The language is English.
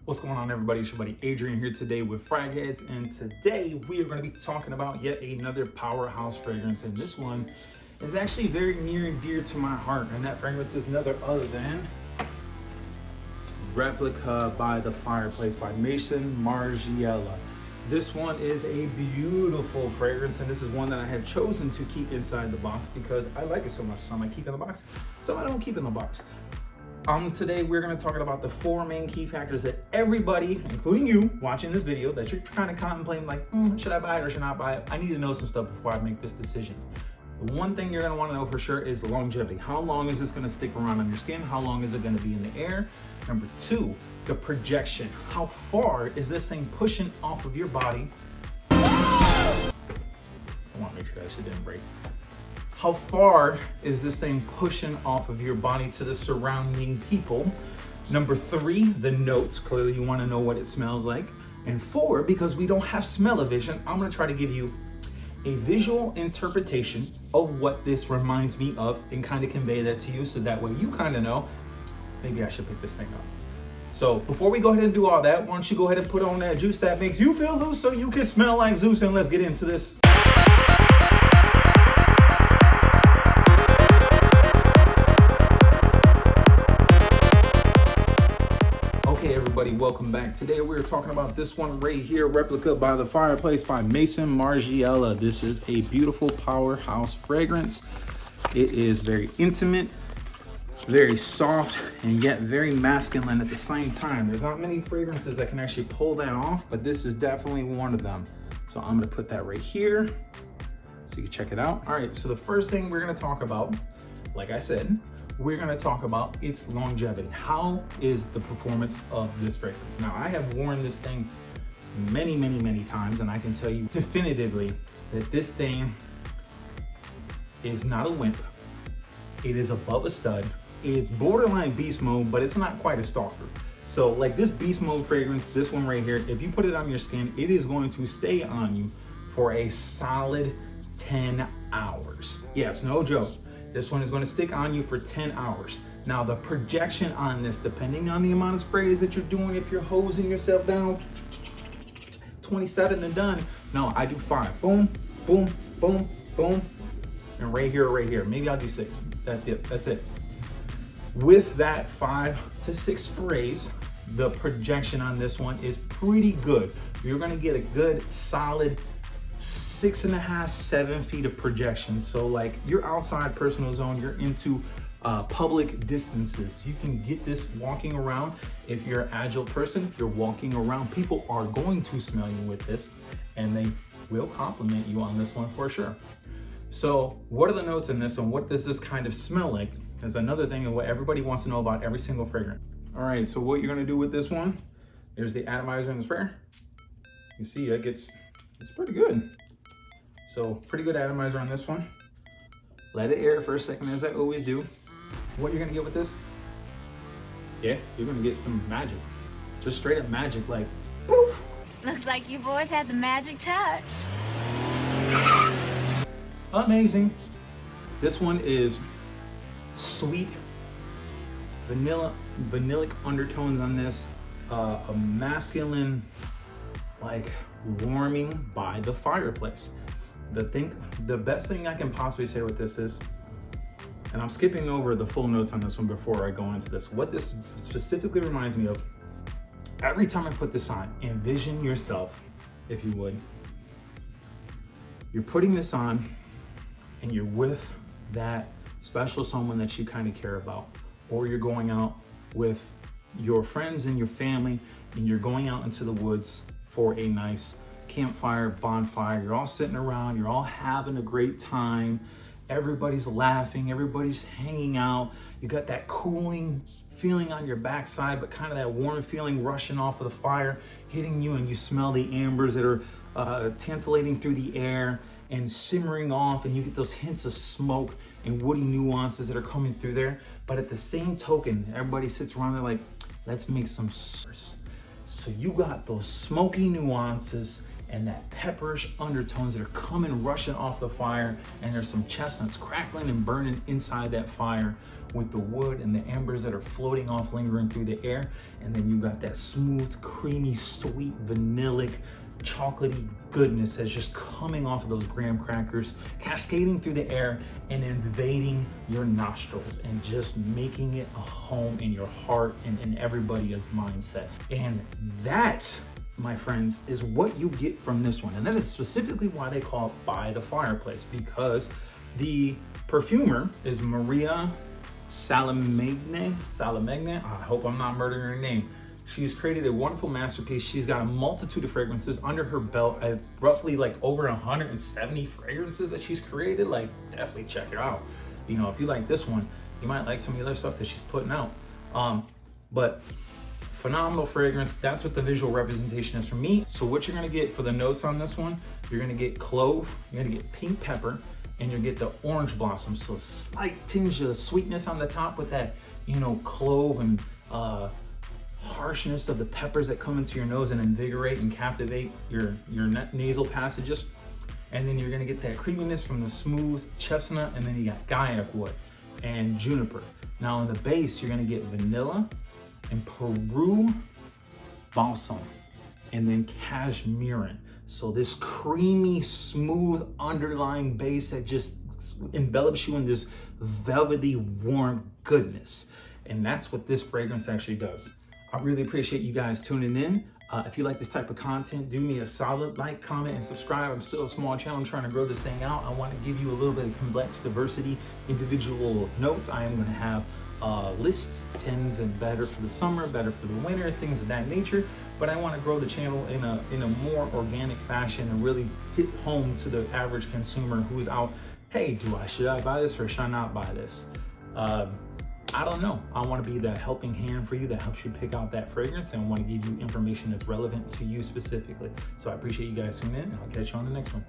What's going on, everybody? It's your buddy Adrian here today with Frag Heads, and today we are going to be talking about yet another powerhouse fragrance, and this one is actually very near and dear to my heart, and that fragrance is none other than Replica by the Fireplace by Maison Margiela. This one is a beautiful fragrance, and this is one that I have chosen to keep inside the box because I like it so much. Some I keep in the box, some I don't keep in the box. Today we're going to talk about the four main key factors that everybody, including you watching this video, that you're kind of contemplating like, should I buy it or should I not buy it? I need to know some stuff before I make this decision. The one thing you're going to want to know for sure is the longevity. How long is this going to stick around on your skin? How long is it going to be in the air? Number two, the projection. How far is this thing pushing off of your body? I want to make sure that shit didn't break. How far is this thing pushing off of your body to the surrounding people? Number three, the notes. Clearly you want to know what it smells like. And four, because we don't have smell-o-vision, I'm going to try to give you a visual interpretation of what this reminds me of and kind of convey that to you so that way you kind of know, maybe I should pick this thing up. So before we go ahead and do all that, why don't you go ahead and put on that juice that makes you feel loose so you can smell like Zeus, and let's get into this. Everybody, welcome back. Today we're talking about this one right here, Replica by the Fireplace by Maison Margiela. This is a beautiful powerhouse fragrance. It is very intimate, very soft, and yet very masculine at the same time. There's not many fragrances that can actually pull that off, but this is definitely one of them. So I'm gonna put that right here so you can check it out. All right, so the first thing we're gonna talk about, like I said, we're going to talk about its longevity. How is the performance of this fragrance? Now, I have worn this thing many times, and I can tell you definitively that this thing is not a wimp. It is above a stud. It's borderline beast mode, but it's not quite a stalker. So like this beast mode fragrance, this one right here, if you put it on your skin, it is going to stay on you for a solid 10 hours. Yeah, it's no joke. This one is going to stick on you for 10 hours. Now the projection on this, depending on the amount of sprays that you're doing, if you're hosing yourself down, 27 and done. No, I do 5. Boom, boom, boom, boom. And right here. Maybe I'll do 6. That's it, that's it. With that 5 to 6 sprays, the projection on this one is pretty good. You're gonna get a good solid 6.5, 7 feet of projection. So like you're outside personal zone, you're into public distances. You can get this walking around. If you're an agile person, if you're walking around, people are going to smell you with this and they will compliment you on this one for sure. So what are the notes in this and what does this kind of smell like? That's another thing and what everybody wants to know about every single fragrance. All right, so what you're gonna do with this one, there's the atomizer and the sprayer. You see it's pretty good. So pretty good atomizer on this one. Let it air for a second, as I always do. What you're gonna get with this? Yeah, you're gonna get some magic. Just straight up magic, like poof. Looks like you boys had the magic touch. Amazing. This one is sweet, vanillic undertones on this. A masculine, like warming by the Fireplace. The best thing I can possibly say with this is, and I'm skipping over the full notes on this one before I go into this, what this specifically reminds me of, every time I put this on, envision yourself, if you would, you're putting this on and you're with that special someone that you kind of care about, or you're going out with your friends and your family and you're going out into the woods for a nice campfire, bonfire. You're all sitting around, you're all having a great time. Everybody's laughing, everybody's hanging out. You got that cooling feeling on your backside, but kind of that warm feeling rushing off of the fire, hitting you, and you smell the ambers that are tantalating through the air and simmering off, and you get those hints of smoke and woody nuances that are coming through there. But at the same token, everybody sits around there like, let's make some s'mores. So you got those smoky nuances and that pepperish undertones that are coming rushing off the fire, and there's some chestnuts crackling and burning inside that fire with the wood and the embers that are floating off, lingering through the air. And then you got that smooth, creamy, sweet, vanillic, chocolatey goodness that's just coming off of those graham crackers, cascading through the air and invading your nostrils and just making it a home in your heart and in everybody's mindset. And that, my friends, is what you get from this one. And that is specifically why they call it By the Fireplace, because the perfumer is Maria Salamagne. I hope I'm not murdering her name. She's created a wonderful masterpiece. She's got a multitude of fragrances under her belt. I have roughly like over 170 fragrances that she's created. Like, definitely check her out. You know, if you like this one, you might like some of the other stuff that she's putting out. But phenomenal fragrance. That's what the visual representation is for me. So what you're gonna get for the notes on this one, you're gonna get clove, you're gonna get pink pepper, and you'll get the orange blossom. So a slight tinge of sweetness on the top with that, you know, clove and harshness of the peppers that come into your nose and invigorate and captivate your nasal passages. And then you're gonna get that creaminess from the smooth chestnut, and then you got gaiac wood and juniper. Now on the base, you're gonna get vanilla and Peru balsam, and then cashmeran. So this creamy, smooth underlying base that just envelops you in this velvety, warm goodness. And that's what this fragrance actually does. I really appreciate you guys tuning in. If you like this type of content, do me a solid, like, comment, and subscribe. I'm still a small channel. I'm trying to grow this thing out. I want to give you a little bit of complex diversity, individual notes. I am going to have lists, 10s and better for the summer, better for the winter, things of that nature. But I want to grow the channel in a more organic fashion and really hit home to the average consumer who's out, hey, should I buy this or should I not buy this? I don't know. I want to be that helping hand for you that helps you pick out that fragrance, and I want to give you information that's relevant to you specifically. So I appreciate you guys tuning in, and I'll catch you on the next one.